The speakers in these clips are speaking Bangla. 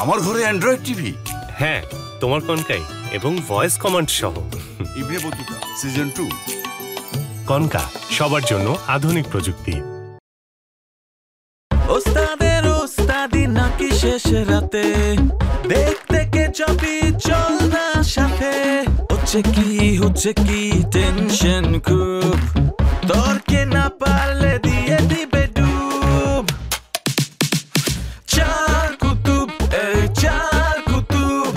আমার ঘরে অ্যান্ড্রয়েড টিভি? হ্যাঁ, তোমার কনকাই এবং ভয়েস কমান্ড সহ। Ibn Battuta season 2। কনকা, সবার জন্য আধুনিক প্রযুক্তি। ওস্তাদের ওস্তাদি নাকি শেষ রাতে দেখতে কে চাপি চল না সাথে হচ্ছে কি টেনশন খুব তোরকে না পারলে দিয়ে দিবে ডুব চার কুতুব এরা চার কুতুব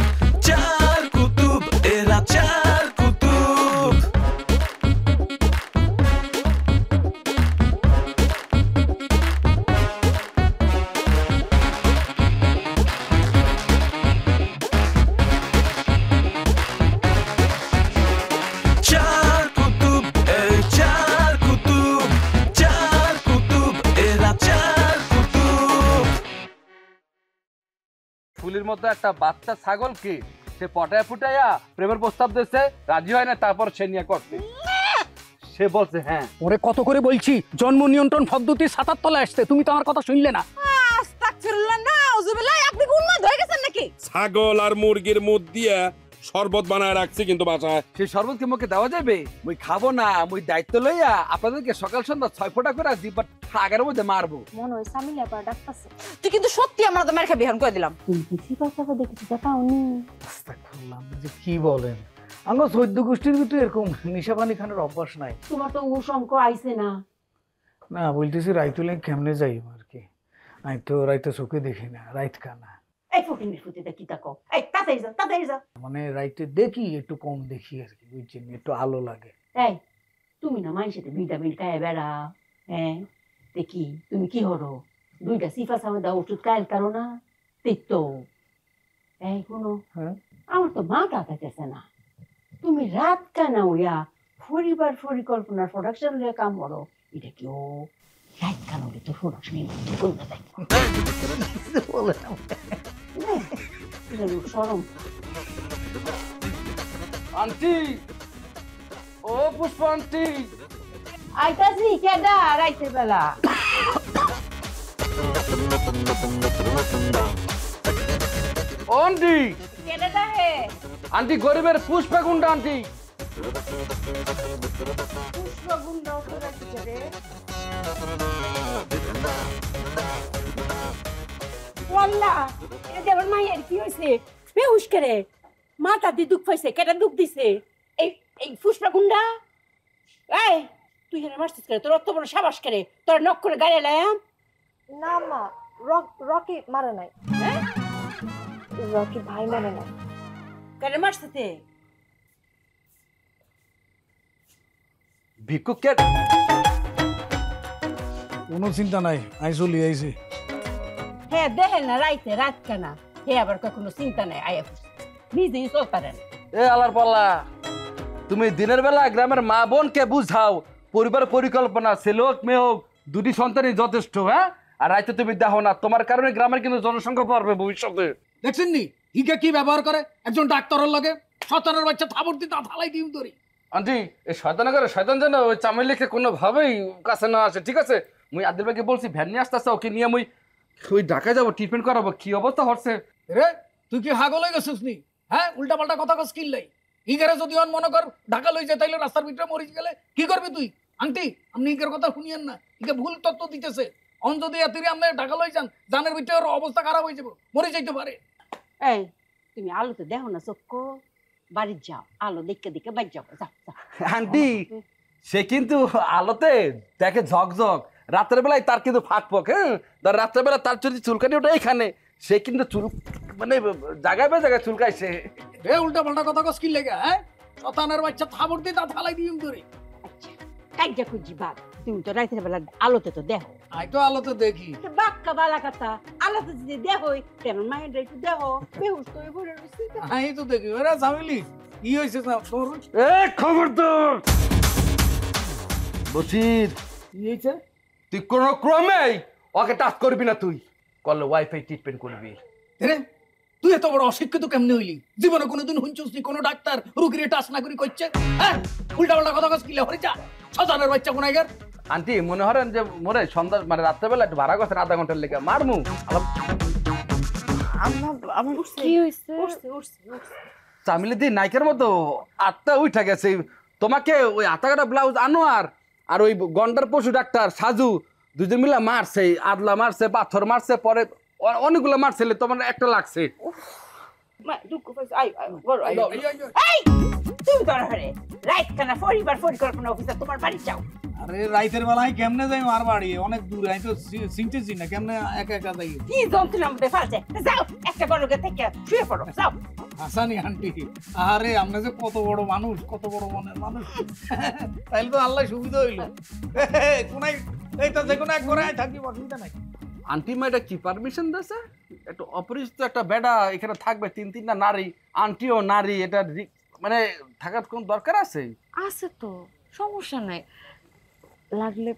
ফুলের মতো একটা বাচ্চা ছাগলকে সে পটায় ফুটাইয়া প্রেমের প্রস্তাব দিচ্ছে, রাজি হয় না, তারপর সে নিয়ে করতে সে বলছে হ্যাঁ। ওরে কত করে বলছি জন্ম নিয়ন্ত্রণ পদ্ধতি ৭৭ তলায় আসতে, তুমি তো আমার কথা শুনলে না। আস্তাগফিরুল্লাহ, নাউযুবিল্লাহ, আপনি কি উন্মাদ হয়ে গেছেন নাকি? ছাগল আর মুরগির মুখ দিয়ে শরবত বানায় রাখছি কিন্তু বাসায়। সেই শরবত কি মুখে দেওয়া যাবে? মুই খাবো না, মুই দায়িত্ব লইয়া আপনাদেরকে সকাল সন্ধ্যা ৬ ফোঁটা করে দিবার আগের মধ্যে মারবো। মনে হয় সামিল আবার ডাকতাছে। তুই কিন্তু সত্যি আমরা তো মার খাবি, বিহান করে দিলাম। তুই কি সিপাশাপা দেখেছিস দেখাওনি? আস্তাগফিরুল্লাহ, আপনি যে কি বলেন? আমার ১৪ গোষ্ঠীর ভিতরে এরকম নিশাপানি খানোর অভ্যাস নাই। তোমার তো উশঙ্ক আইছে না। না বলতেছি রাইতুলে কেমনে যাই আর কি, আমি তো রাইতে চোখে দেখি না, রাইত কানা। এই ফকিনের ফুটিতে কি তাকো? এই তাড়াতাড়ি যা। মানে রাইতে দেখি, একটু কম দেখি আর কি, বুঝছেন, একটু আলো লাগে। এই তুমি না মাইর সাথে ভিটামিন খায় বেড়া, হ্যাঁ দেখি তুমি কি হরো, 2টা সিফা সামেদা ওষুধ খাইল কারো না দেখতো। এই কোনো আমার তো মাথা থাকতেছে না, তুমি রাত কানা হইয়া পরিবার পরিকল্পনার প্রোডাকশন লয়ে কাম করো, এটা কি ও রাত কানা হলে তো প্রোডাকশন করতে চাই সরম। আন্টি, ও পুষ্প আন্টি, আইতাছি কেডা রাইতের বেলা? আন্টি কেডা হে? আন্টি গরিবের পুষ্পগুন্ডা আন্টি। পুষ্পগুন্ডা তো রাখছে রে। ওয়াল্লাহ, এটা আমার মায়ের কি হইছে? বেহুশ করে মাথা দি দুঃখ পাইছে, কেডা দুঃখ দিছে? এই পুষ্পগুন্ডা। এই তুই হেরে মারছিস করে, তোর অত বড় সাবাস করে, তোর নক করে গাড়ি লায়াম? না মা, রকি মারে নাই। রকি ভাই মারে নাই। কেডা মারছিস তে? ভিক্ষুক কে? কোনো চিন্তা নাই, আই চলি আইছি। হ্যাঁ দেখে না রাইতে রাত কেনা, হে আবার কখনো চিন্তা নাই, আয়া নিজেই চলতারেন। এ আলার পাল্লা, তুমি দিনের বেলা গ্রামের মা বোনকে বুঝাও পরিবার পরিকল্পনা, ছেলে হোক মেয়ে হোক 2টি সন্তানই যথেষ্ট। হ্যাঁ, আর রাইতে তুমি দেখো না, তোমার কারণে গ্রামের কিন্তু জনসংখ্যা বাড়বে ভবিষ্যতে। দেখছেন নি হিকে কি ব্যবহার করে একজন ডাক্তারের লগে? শয়তানের বাচ্চা থাবর দিতে থালাই ডিম ধরি। আন্টি, এই শয়তান করে শয়তান যেন ওই চামেলিকে কোনোভাবেই কাছে না আসে, ঠিক আছে? মুই আদিল ভাইকে বলছি ভ্যান নিয়ে আসতে, ওকে নিয়ে মুই ওই ঢাকায় যাবো, ট্রিটমেন্ট করাবো। কি অবস্থা হচ্ছে রে, তুই কি হাগল হয়ে গেছিস নি? হ্যাঁ, উল্টা পাল্টা কথা কস কিল লাই। ইগারে যদি অন মনে কর ঢাকা লই যায়, তাইলে রাস্তার ভিতরে মরিচ গেলে কি করবি তুই? আন্টি, আপনি ইগার কথা শুনিয়েন না, ইকে ভুল তথ্য দিতেছে। অন যদি এতিরে আপনি ঢাকা লই যান, জানের ভিতরে ওর অবস্থা খারাপ হয়ে যাবে, মরে যাইতে পারে। এই তুমি আলোতে দেখো না চক্কো, বাড়ি যাও, আলো দেখে দেখে বাড়ি যাও। আন্টি, সে কিন্তু আলোতে দেখে ঝকঝক, রাতের বেলায় তার কিন্তু ফাঁকফক। হ্যাঁ, তার রাতের বেলা তার যদি চুলকানি ওটা এখানে, সে কিন্তু চুল মানে জায়গায় বা জায়গায় চুলকাইছে। রে, উল্টা পাল্টা কথা কস কিল লেগে? হ্যাঁ, শয়তানের বাচ্চা থাবর দিতে থালাই ডিম ধরি। আচ্ছা কাইজা খুঁজি বাদ, তুমি তো রাতের বেলা আলোতে তো দেখো। আই তো আলোতে দেখি। বাক্কা বালা কথা, আলোতে যদি দেখোই তেমন মায়ের একটু দেখো, বেহুশ তো ঘুরে রয়েছে। আমি তো দেখি। ওরা জামিলি কি হয়েছে তোর? এ খবরদার বসির, কি হয়েছে? তুই কোনো ক্রমেই ওকে টাচ করবি না, তুই করলে ওয়াইফাই ট্রিটমেন্ট করবি। রে, তুই এত বড় অশিক্ষিত কেমনে হইলি? জীবনে কোনোদিন শুনছিস নি কোনো ডাক্তার রুগীর টাচ না করি করছে? হ্যাঁ, উল্টা পাল্টা কথা কস কিলে হরে যা, শয়তানের বাচ্চা কোনাইগার। আন্টি মনে হরেন যে মনে সন্ধ্যা মানে রাত্রেবেলা একটু ভাড়া করছেন আধা ঘন্টার লেগে মারমু। আম্মা আমার কি হয়েছে? চামিলি দি নাইকের মতো আত্মা উঠা গেছে। তোমাকে ওই আতাকাটা ব্লাউজ আনোয়ার আর ওই গন্ডার পশু ডাক্তার সাজু দুজন মিলে মারছে, আদলা মারছে, পাথর মারছে, পরে অনেকগুলো মারছিল, তোমার একটা লাগছে। তুমি দরকারে রাইট খানা পরিবার পরিকল্পনা অফিসার তোমার বাড়ি যাও। আরে রাইতের বেলায় কেমনে যাই আর বাড়ি অনেক দূরে, আমি তো চিনতেছি না কেমনে একা একা যাই। কি যন্ত্রণার মধ্যে ফালছে, যাও একটা বড়কে থেকে শুয়ে পড়ো যাও। হাসানি আন্টি, আরে আপনি যে কত বড় মানুষ, কত বড় মনের মানুষ, তাইলে তো আল্লাহ সুবিধা হইল। কোনাই এইটা যে কোনো এক করে থাকি, অসুবিধা নাই। আন্টি মা এটা কি পারমিশন দিয়েছে? একটু অপরিচিত একটা বেডা এখানে থাকবে, তিনটা নারী, আন্টিও নারী, এটা মানে থাকার কোন দরকার আছে? আছে তো, সমস্যা নাই, লাগলে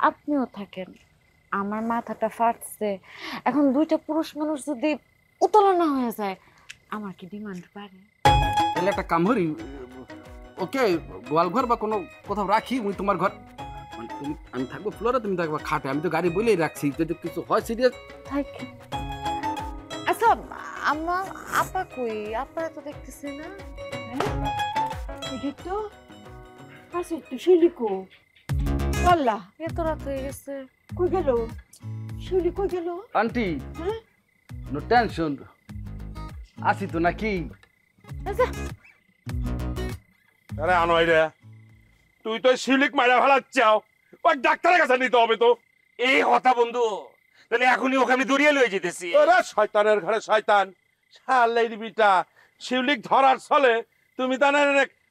আপনিও থাকেন। আমার মাথাটা ফাটছে, এখন দুইটা পুরুষ মানুষ যদি উতলনা হয়ে যায়, আমার কি ডিমান্ড বাড়ে? তাহলে একটা কাম করি, ওকে গোয়াল ঘর বা কোনো কোথাও রাখি, মুই তোমার ঘর, আমি থাকবো ফ্লোরে, তুমি থাকবো খাটে, আমি তো গাড়ি বলেই রাখছি, যদি কিছু হয় সিরিয়াস। আচ্ছা আম্মা, আপা কই? আপনারা তো দেখতেছি না। তো আচ্ছা তুই শিলিকো আল্লাহ এত রাত হয়ে গেছে, কই গেল? শিলি কই গেল? আন্টি হ্যাঁ? নো টেনশন, আসি তো নাকি? আরে আনোয়ার রে, তুই তো শিউলিক মারা ফেলাচ্ছাও, ওই ডাক্তারের কাছে নিতে হবে তো। এই কথা বন্ধু, তাহলে এখনই ওকে আমি দৌড়িয়ে লয়ে যেতেছি। ওরে শয়তানের ঘরে শয়তান, শালের বিটা, শিউলিক ধরার ছলে তুমি তানে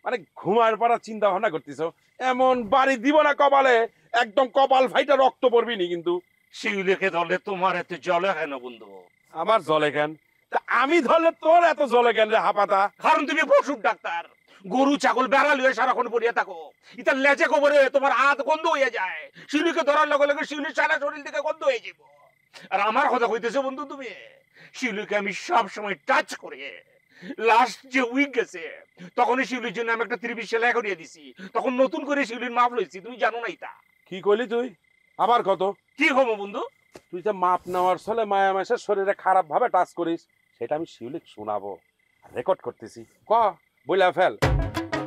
মানে ঘুমার পাড়া চিন্তা ভাবনা করতেছ। এমন বাড়ি দিব না কপালে, একদম কপাল ফাইটা রক্ত পড়বি নি কিন্তু। শিউলিকে ধরলে তোমার এত জলে কেন বন্ধু? আমার জলে কেন? তা আমি ধরলে তোর এত জলে কেন রে হাপাতা? কারণ তুমি পশুর ডাক্তার, গরু ছাগল বেড়াল হয়ে সারাক্ষণ পড়িয়া থাকো, এটা লেজে গোবরে তোমার হাত গন্ধ হয়ে যায়। শিউলিকে ধরার লগে লগে শিউলির সারা শরীর থেকে গন্ধ হয়ে যাব। আর আমার কথা কইতেছো বন্ধু তুমি, শিউলিকে আমি সব সময় টাচ করে, লাস্ট যে উইক গেছে তখনই শিউলির জন্য আমি একটা 30 সেলাই করিয়ে দিছি, তখন নতুন করে শিউলির মাপ লইছি, তুমি জানো না এটা? কি কইলি তুই? আবার কত? কি হবো বন্ধু? তুই যে মাপ নেওয়ার ছলে মায়া মাসের শরীরে খারাপ ভাবে টাচ করিস, সেটা আমি শিউলিক শোনাবো, রেকর্ড করতেছি। ক বইলা ফেল।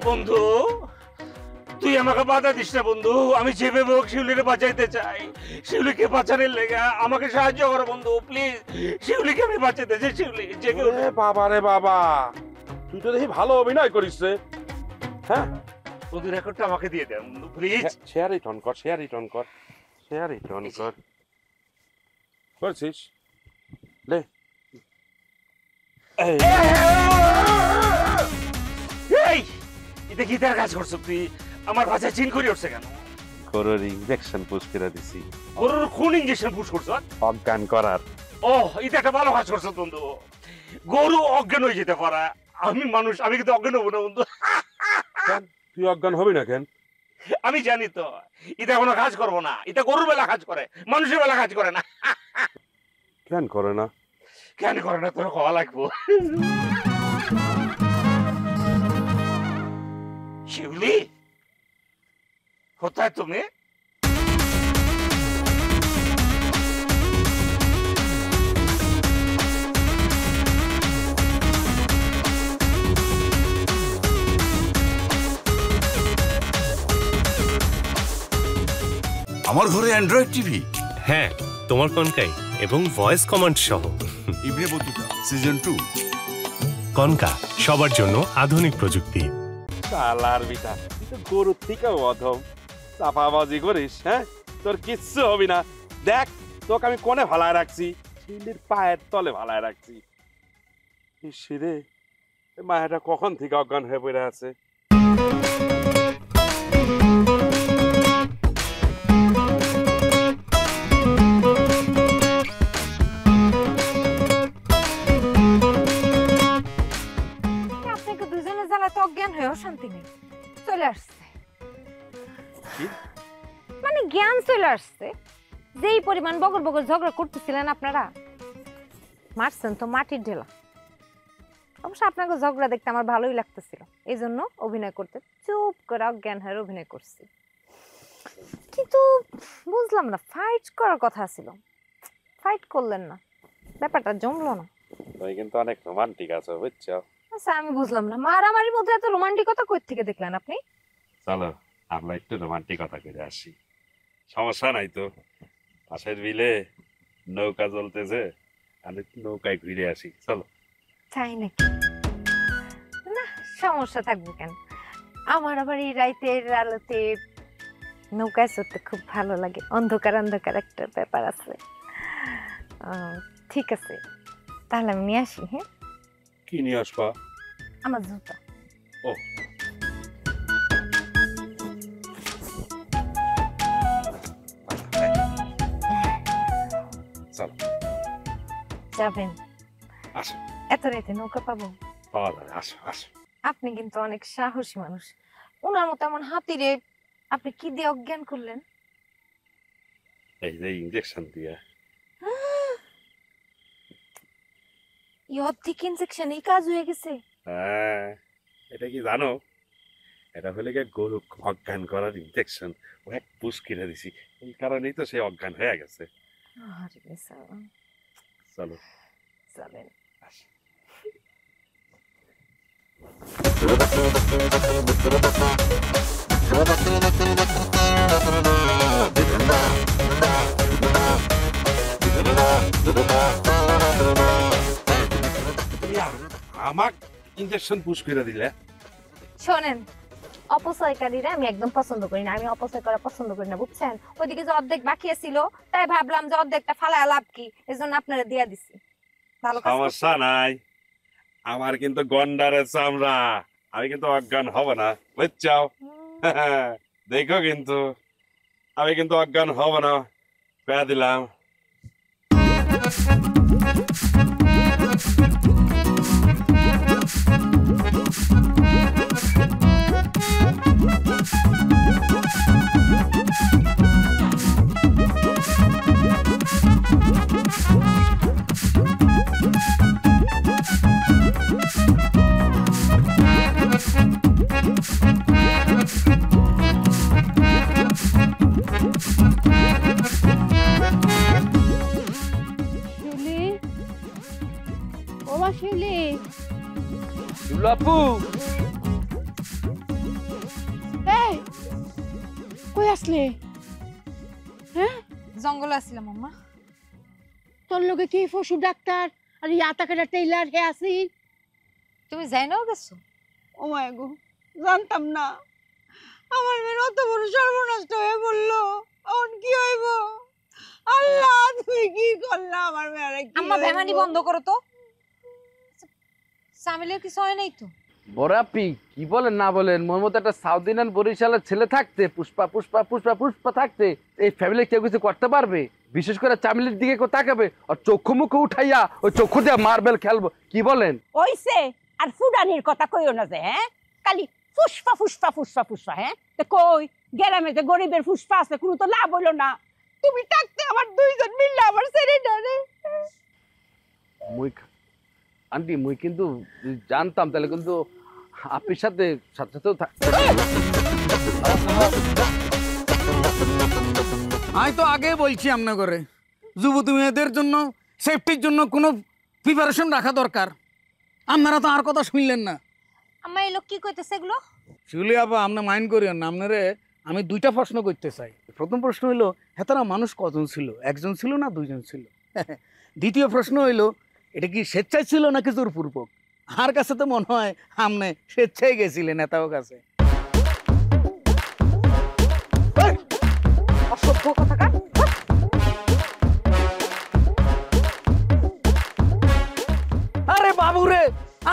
বন্ধু তুই আমাকে বাধা দিস না বন্ধু, আমি যেভাবে হোক শিউলিকে বাঁচাইতে চাই। শিউলিকে বাঁচানোর লেগে আমাকে সাহায্য করো বন্ধু, প্লিজ। শিউলিকে আমি বাঁচাইতে চাই, শিউলি জেগে ওঠে। বাবা রে বাবা, তুই তো দেখি ভালো অভিনয় করিস রে। হ্যাঁ বন্ধু রেকর্ডটা আমাকে দিয়ে দে বন্ধু, প্লিজ। শেয়ার ইট অন কর, শেয়ার ইট অন কর, শেয়ার ইট অন কর। করছিস লে। এই এটা কি তার কাজ করছো তুই? আমার বাচ্চা চিন করে উঠছে কেন? গরুর ইনজেকশন পুশ করে দিছি। গরুর কোন ইনজেকশন পুশ করছো? অজ্ঞান করার। ও এটা একটা ভালো কাজ করছো বন্ধু, গরু অজ্ঞান হয়ে যেতে পারে, আমি মানুষ, আমি কিন্তু অজ্ঞান হবো না বন্ধু। কেন তুই অজ্ঞান হবি না কেন? আমি জানি তো এটা কোনো কাজ করবো না, এটা গরুর বেলা কাজ করে, মানুষের বেলা কাজ করে না। কেন করে না? কেন করে না তোর খাওয়া লাগবো। শিউলি কোথায় তুমি? আমার ঘরে অ্যান্ড্রয়েড টিভি, হ্যাঁ তোমার কনকাই এবং ভয়েস কমান্ড সহ। Ibn Battuta season 2। কনকা, সবার জন্য আধুনিক প্রযুক্তি। শালার বিটা, তুই তো গরুর থেকেও অধম, চাপাবাজি করিস। হ্যাঁ তোর কিচ্ছু হবি না। দেখ তোকে আমি কোণে ভালায় রাখছি, শিউলির পায়ের তলে ভালায় রাখছি। ইসিরে মায়েরা কখন থেকে অজ্ঞান হয়ে পড়ে আছে। আপনাকে দুজনে জ্বালাতে অজ্ঞান হয়েও শান্তি নেই, চলে আসছে। মানে জ্ঞান চলে আসছে। যেই পরিমাণ বগর বগর ঝগড়া করতেছিলেন আপনারা, মারছেন তো মাটির ঢেলা। অবশ্য আপনাকে ঝগড়া দেখতে আমার ভালোই লাগতেছিল, এই জন্য অভিনয় করতে চুপ করে অজ্ঞান হয়ে অভিনয় করছি। কিন্তু বুঝলাম না, ফাইট করার কথা ছিল, ফাইট করলেন না, ব্যাপারটা জমলো না। তুমি কিন্তু অনেক রোমান্টিক আছো বুঝছো। আচ্ছা আমি বুঝলাম না, মারামারির মধ্যে এত রোমান্টিকতা কই থেকে দেখলেন আপনি? চলো আমরা একটু রোমান্টিকতা করে আসি। সমস্যা নাই তো, পাশের বিলে নৌকা চলতেছে, আর একটু নৌকায় ঘুরে আসি চলো। তাই নাকি? না সমস্যা থাকবে কেন, আমার আবার এই রাতের আলোতে নৌকায় চড়তে খুব ভালো লাগে, অন্ধকার অন্ধকার একটা ব্যাপার আছে। ঠিক আছে তাহলে আমি নিয়ে আসি। হ্যাঁ কি নিয়ে আসবা? আমার জুতা। ও চলো যাবেন? আসো। এত রাতে নৌকা পাবো? পাওয়া যাবে, আসো আসো। আপনি কিন্তু অনেক সাহসী মানুষ, ওনার মতো এমন হাতিরে আপনি কি দিয়ে অজ্ঞান করলেন? এই যে ইনজেকশন দিয়ে। অর্ধেক ইনজেকশন এই কাজ হয়ে গেছে? হ্যাঁ, এটা কি জানো, এটা হলে গিয়ে গরু অজ্ঞান করার ইনজেকশন। ও এক পুশ কিনে দিছি, এই কারণেই তো সে অজ্ঞান হয়ে গেছে। চলো চলেন। আমাক ইনজেকশন পুশ করে দিলে? শোনেন, অপচয়কারীরা আমি একদম পছন্দ করি না, আমি অপচয় করা পছন্দ করি না বুঝছেন। ওইদিকে যে অর্ধেক বাকি ছিল তাই ভাবলাম যে অর্ধেকটা ফালায় লাভ কি, এজন্য আপনারা দিয়া দিছি। ভালো কাজ করছেন। সমস্যা নাই, আমার কিন্তু গন্ডারের চামড়া, আমি কিন্তু অজ্ঞান হব না বুঝছাও। দেখো কিন্তু আমি কিন্তু অজ্ঞান হব না, পেয়ে দিলাম। আপু কই আসলে? হ্যাঁ জঙ্গলে আসছিলাম আম্মা। তোর লগে কি পশু ডাক্তার আর ইয়াতাকাটা টেইলার হে আসি? তুমি জানাও গেছো? ও মাই গো, জানতাম না। আমার মেয়ের অত বড় সর্বনষ্ট হয়ে বললো, এখন কি হইব? আল্লাহ তুই কি করলা আমার মেয়ের? আম্মা বেমানি বন্ধ করো তো, সামিলের কিছু হয় নাই তো? বরাপি কি বলেন না বলেন, মোর মতো একটা সাউথ ইন্ডিয়ান বরিশালের ছেলে থাকতে, পুষ্পা পুষ্পা পুষ্পা পুষ্পা থাকতে এই ফ্যামিলি কেউ কিছু করতে পারবে? বিশেষ করে চামিলির দিকে কেউ তাকাবে? আর চক্ষু মুখে উঠাইয়া ওই চক্ষু দিয়ে মার্বেল খেলবো? কি বলেন? ওইছে আর ফুডানির কথা কইও না যে, হ্যাঁ খালি ফুসফা ফুসফা ফুসফা ফুসফা। হ্যাঁ তো কই গ্রামে যে গরিবের ফুসফা আছে, কোনো তো লাভ হইলো না। তুমি থাকতে আমার দুইজন মিললে আমার ছেড়ে ডারে। মুই আন্টি মুই কিন্তু জানতাম তাহলে কিন্তু আপনার সাথে সাথেও আমি তো আগে বলছি আপনার করে যুবতী মেয়েদের জন্য সেফটির জন্য কোনো প্রিপারেশন রাখা দরকার। আপনারা তো আর কথা শুনলেন না। আম্মা এই লোক কি কইতেছে এগুলো? শিউলি আপা আপনি মাইন্ড করিয়েন না, আপনারে আমি দুইটা প্রশ্ন করতে চাই। প্রথম প্রশ্ন হইলো হেতারা মানুষ কজন ছিল, একজন ছিল না দুইজন ছিল? দ্বিতীয় প্রশ্ন হইলো এটা কি স্বেচ্ছায় ছিল নাকি জোরপূর্বক? আমার কাছে তো মনে হয় আপনি স্বেচ্ছায় গেছিলেন নেতাও কাছে। অসভ্য কথাকার। আরে বাবুরে,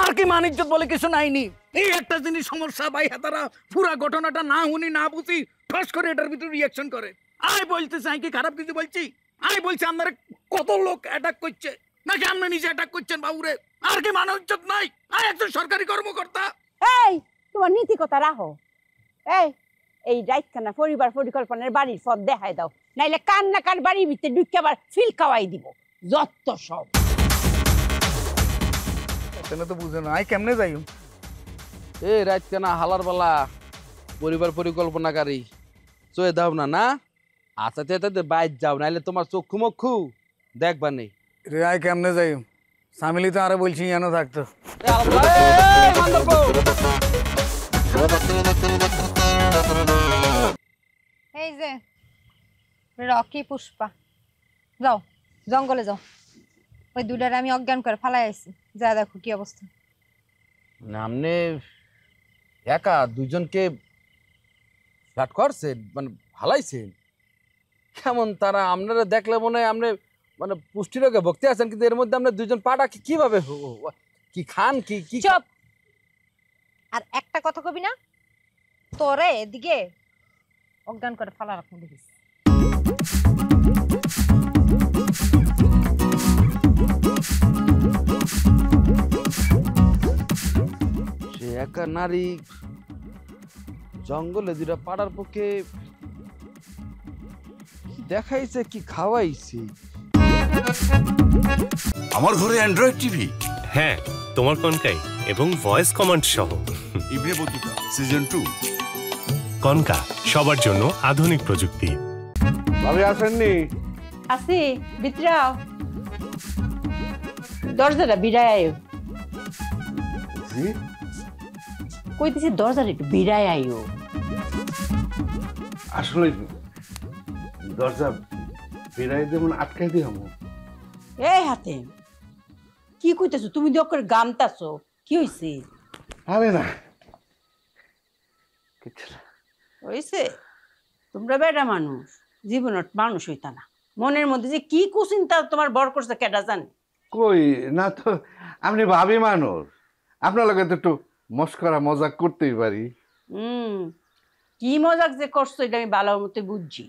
আর কি মানিজ্জত বলে কিছু নাইনি। এই একটা জিনিস সমস্যা ভাই, হেতারা পুরা ঘটনাটা না শুনি না বুঝি ঠস করে এটার ভিতরে রিয়াকশন করে। আই বলতেছে আমি কি খারাপ কিছু বলছি? আই বলছি আপনার কত লোক অ্যাটাক করছে নাকি আপনি নিজে অ্যাটাক করছেন? বাবুরে আর কি মানবিক নাই? আই একজন সরকারি কর্মকর্তা। এই তোমার নীতি কথা রাখো। এই রাইতখানা পরিবার পরিকল্পনার বাড়ির পথ দেখাই দাও, নাইলে কান না কান বাড়ির ভিতরে ঢুকে আবার ফিল খাওয়াই দিব যত সব। কেন তো বুঝে না, আই কেমনে যাই? এ রাত কেনা হালার বেলা পরিবার পরিকল্পনাকারী চয়ে দাও না না? আচ্ছা বাইর যাও, নাইলে তোমার চক্ষু মক্ষু দেখবা নেই। রে আই কেমনে যাই? সামিলি তো আরে বলছি যেন থাকতো। এই যে রকি পুষ্পা, যাও জঙ্গলে যাও, ওই দুটারে আমি অজ্ঞান করে ফালাই আইছি, যা দেখো কি অবস্থা। আপনি একা দুইজনকে ফ্ল্যাট করছেন, মানে ভালাইছেন কেমন? তারা আপনারা দেখলে মনে হয় আপনি মানে পুষ্টিরোগে ভক্তি আছেন, কিন্তু এর মধ্যে আপনি দুইজন পাটা কিভাবে কি খান কি চুপ! আর একটা কথা কবি না, তোরে এদিকে অজ্ঞান করে ফালা রাখবো দেখিস। সে একা নারী জঙ্গলে দুটা পাড়ার পক্ষে দেখাইছে কি খাওয়াইছে? আমার ঘরে অ্যান্ড্রয়েড টিভি। হ্যাঁ, তোমার কনকাই এবং ভয়েস কমান্ড সহ। Ibn Battuta season 2। কনকা, সবার জন্য আধুনিক প্রযুক্তি। ভাবি আসেননি? আসি বিত্রাও, দরজাটা বিড়ায় আয়ো। জি কইতেছি দরজাটা একটু বিড়ায় আয়ো। আসলে দরজা বেড়াই দেবেন, আটকাই দিয়ে আমো। এই হাতে কি কইতেছো তুমি? দিয়ে করে গামতাছো, কি হইছে? আরে না হইছে, তোমরা বেটা মানুষ, জীবনত মানুষ হইতা না। মনের মধ্যে যে কি কুচিন্তা তোমার বর করছে কেডা জানে? কই না তো, আপনি ভাবি মানুষ, আপনার লগে তো একটু মস্করা মজাক করতেই পারি। কি মজাক যে করছো এটা আমি ভালো মতো বুঝছি।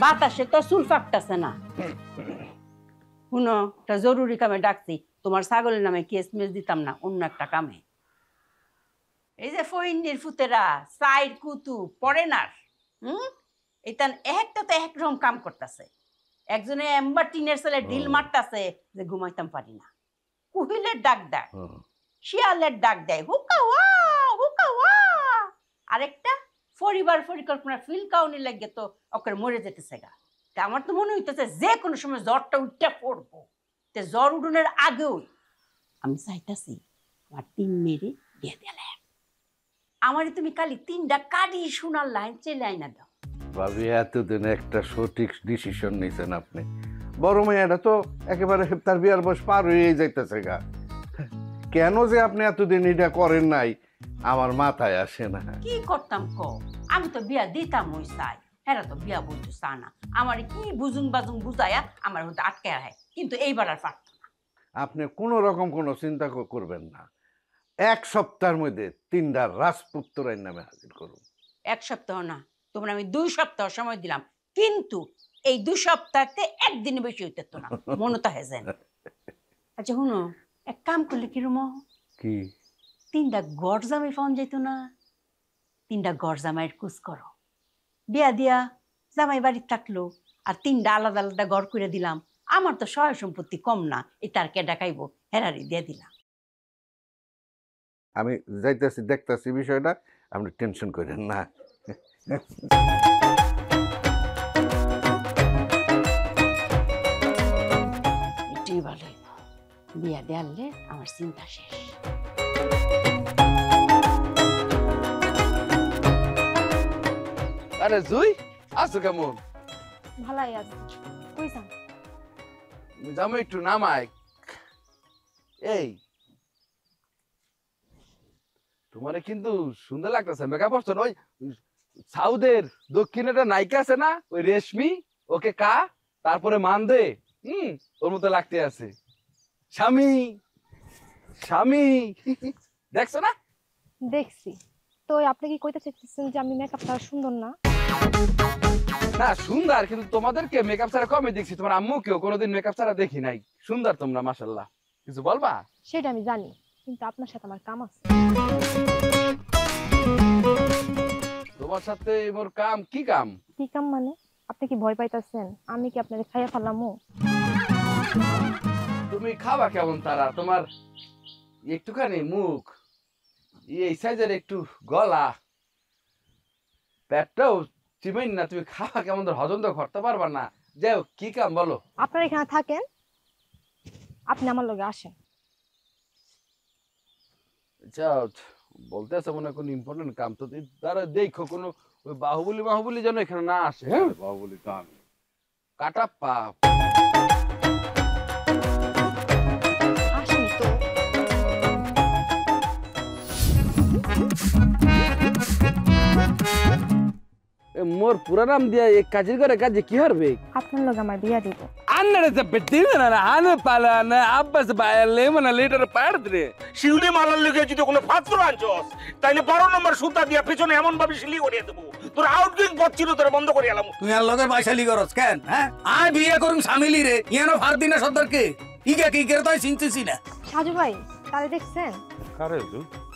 বাতাসে তো চুল ফাকতাছে না। শুনো, একটা জরুরি কামে ডাকছি, তোমার ছাগলের নামে কেস মেস দিতাম না, অন্য একটা কামে। এই যে ফইন্নির ফুতেরা সাইড কুতু পড়ে না, এটা একটা তো একরকম কাম করতেছে। একজনে এম্বার টিনের ছেলে ঢিল মারতাছে যে ঘুমাইতাম পারি না। কুহিলের ডাক দেয়, শিয়ালের ডাক দেয় হুকা ওয়া হুকা ওয়া। আরেকটা পরিবার পরিকল্পনা ফিল কাউনি লাগে তো ওকে মরে যেতেছে গা। তা আমার তো মনে হইতেছে যে কোনো সময় জ্বরটা উঠটা পড়বো। তে জ্বর উঠনের আগেও আমি চাইতাছি আমার 3 মেরে দিয়ে দিলে আমারে তুমি খালি 3টা কাടി শোনার লাইন চেলে আইনা দাও। ভাবি এতদিন একটা সঠিক ডিসিশন নিয়েছেন আপনি। বড় মেয়েটা তো একেবারে তার বিয়ার বয়স পার হয়ে যাইতেছে গা। কেন যে আপনি এতদিন এটা করেন নাই আমার মাথায় আসে না। কি করতাম ক, আমি তো বিয়া দিতাম ওই চাই, হেরা তো বিয়া বলতো চা না। আমার কি বুজুং বাজুং বুঝায়া আমার মধ্যে আটকে রাখে, কিন্তু এইবার আর পারত না। আপনি কোনো রকম কোনো চিন্তা করবেন না, 1 সপ্তাহের মধ্যে 3টা রাজপুত্রের নামে হাজির করুন। 1 সপ্তাহ না, তোমরা আমি 2 সপ্তাহ সময় দিলাম, কিন্তু এই 2 সপ্তাহতে একদিন বেশি হইতে তো না, মনতা হয়ে যায়। আচ্ছা শুনো, এক কাম করলে কিরম কি 3টা গরজামাই পাওয়া যাইতো না? 3টা গরজামাইয়ের কুচ করো, বিয়া দিয়া জামাই বাড়ি থাকলো, আর 3টা আলাদা আলাদা ঘর করে দিলাম। আমার তো সহায় সম্পত্তি কম না, এটা আর কে ডাকাইবো, হেরারি দিয়ে দিলাম। আমি যাইতেছি, দেখতেছি বিষয়টা, আপনি টেনশন করেন না। এটাই ভালো হইব, বিয়া দেয়ালে আমার চিন্তা শেষ। আরে জুই, আছো কেমন? ভালাই আছে, কইছাম যাবো একটু নামাই। এই তোমারে কিন্তু সুন্দর লাগতেছে, মেকআপ করছো না? ওই সাউথের দক্ষিণেটা নায়িকা আছে না, ওই রেশমি, ওকে কা তারপরে মান দে, ওর মতো লাগতে আছে। স্বামী স্বামী দেখছো না? দেখছি তো। আপনি কি কইতে চাইতেছেন যে আমি মেকআপ ছাড়া সুন্দর না? না সুন্দর, কিন্তু তোমাদেরকে মেকআপ ছাড়া কমে দেখছি, তোমার আম্মুকেও কোনোদিন মেকআপ ছাড়া দেখি নাই। সুন্দর তোমরা, মাশাআল্লাহ। কিছু বলবা? সেটা আমি জানি, কিন্তু আপনার সাথে আমার কাম আছে। তোমার সাথে মোর কাম? কি কাম? কি কাম মানে? আপনি কি ভয় পাইতাছেন আমি কি আপনারে খাইয়া ফেলামু? তুমি খাবা কেমন তারা? তোমার একটুখানি মুখ, এই সাইজের একটু গলা, পেটটাও চিমেন না, তুমি খাবা কেমন? হজম তো করতে পারবা না। যাও কি কাম বলো? আপনারা এখানে থাকেন, আপনি আমার লগে আসেন। আচ্ছা বলতে আছে মনে কোন ইম্পর্টেন্ট কাম তো তারা দেখো কোনো ওই বাহুবলী যেন এখানে না আসে। হ্যাঁ বাহুবলী তো আমি কাটা পাপ। আসেন তো। মোর পুরা নাম দিয়া এক কাজের করে কাজে কি হারবে? আপনার লগে আমার বিয়া দিব। আন্নারে তো বেটি না আনে পালা না আব্বাস বাইলে মানে লিটার পাড়দরে শিউলি মালার লেগে যদি কোনো পাত্র আনছস তাইলে 12 নম্বর সুতা দিয়া পেছনে এমন ভাবে শিলি করিয়ে দেবো তোর আউটগোয়িং পথ ছিল তোর বন্ধ করে এলাম। তুই আর লগে পয়সালি করস কেন? হ্যাঁ আয় বিয়ে করুম স্বামীলি রে ইয়ানো ফার দিনা সর্দারকে কি করে তাই চিনতেছি না। সাজু ভাই তারে দেখছেন? কারে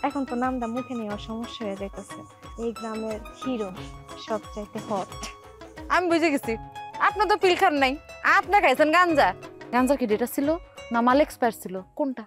এখন তো নামটা মুখে নেওয়ার সমস্যা হয়ে যাইতেছে। এই গ্রামের হিরো, সবচাইতে হট। আমি বুঝে গেছি আপনার তো পিল খান নাই, আপনি খাইছেন গাঞ্জা। গাঞ্জা কি ডেটা ছিল না মাল এক্সপায়ার ছিল, কোনটা?